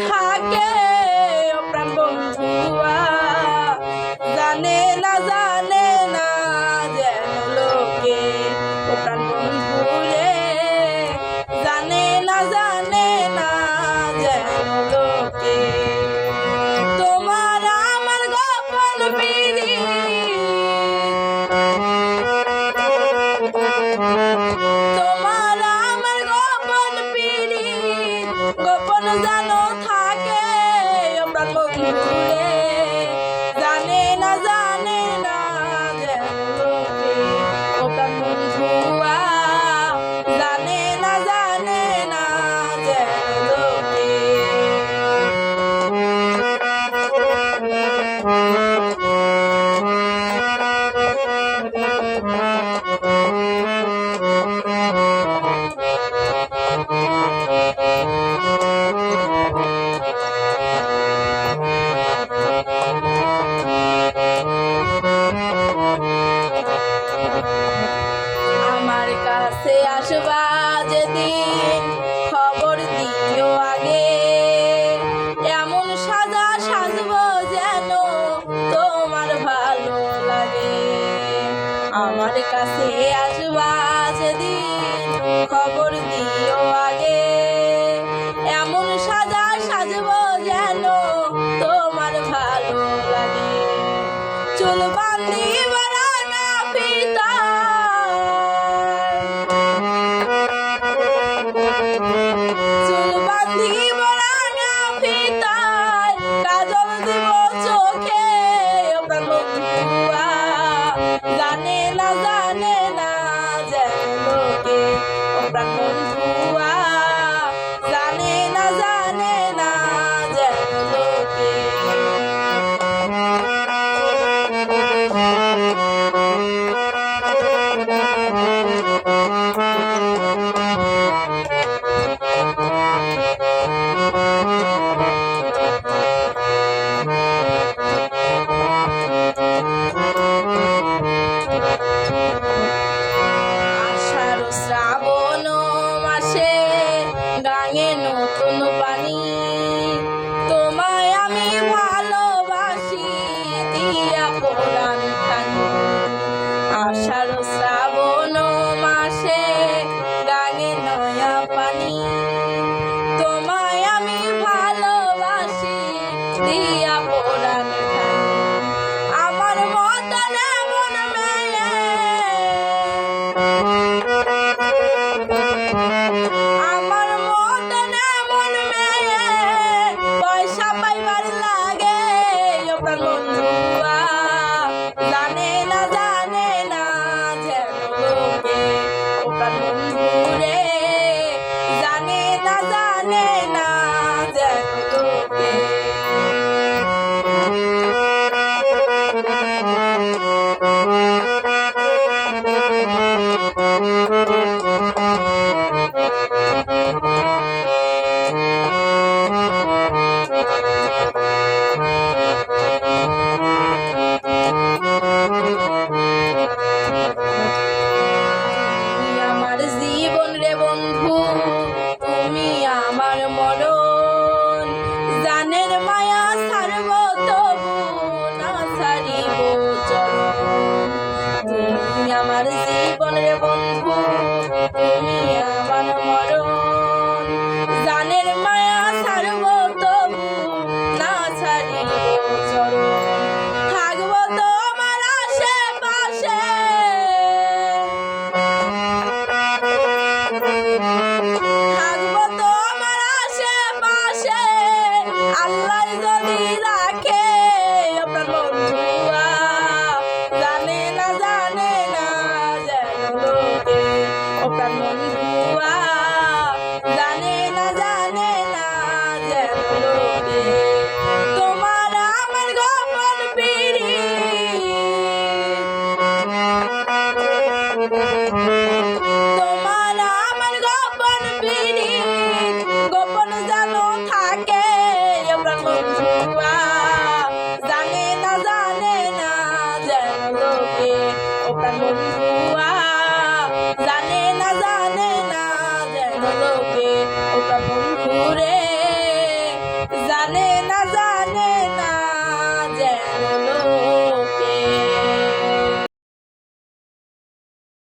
থাকে প্রাণ বন্ধুয়া, জানে না যেন লোকে ও প্রাণ বন্ধু রে, জানে না যেন লোকে তোমার আমার গোপন পিরি, তোমার আমার গোপন পিরি গোপন জানো থাকে প্রাণ বন্ধু রে, জানে না যেন লোকে ও প্রাণ বন্ধুয়া, জানে না যেন লোকে। আমার কাছে আসবা যেদিন খবর দিও আগে, এমন সাজা সাজবো যেন তোমার ভালো লাগে। আমার কাছে আসবা যেদিন খবর দিও আগে, এমন সাজা সাজবো যেন তোমার ভালো লাগে। চুল বান্ধি বারানা পিতা, চুল বান্ধি বারানা পিতায়, কাজল দিব চোখে প্রাণ বন্ধুয়া, জানে না যেন লোকে ও প্রাণ বন্ধুয়া, জানে না যেন লোকে। আষাঢ় শ্রাবণ মাসে গাঙে নতুন পানি, তোমায় আমি ভালোবাসি দিয়া পরাণ খানি। আষাঢ় শ্রাবণ মাসে গাঙে নয়া পানি, তোমায় আমি ভালোবাসি দিয়া পরাণ খানি। আমার মতন এমন মেয়ে, আমার মতন এমন মেয়ে পয়সা পাইবার লাগে প্রাণ বন্ধুয়া, জানে না যেন লোকে ও প্রাণ বন্ধু রে, জানে না যেন লোকে। আমার জীবন রে বন্ধু, তুমি আমার মরণ, জানের মায়া ছাড়ব তবু না ছাড়িব চরণ। তুমি আমার জীবন রে বন্ধু, তুমি আমার মরণ, জানের মায়া ছাড়ব তবু না ছাড়িব চরণ। থাকবো তোমার আশেপাশে, থাকবো তোমার আশেপাশে, আল্লাহ যদি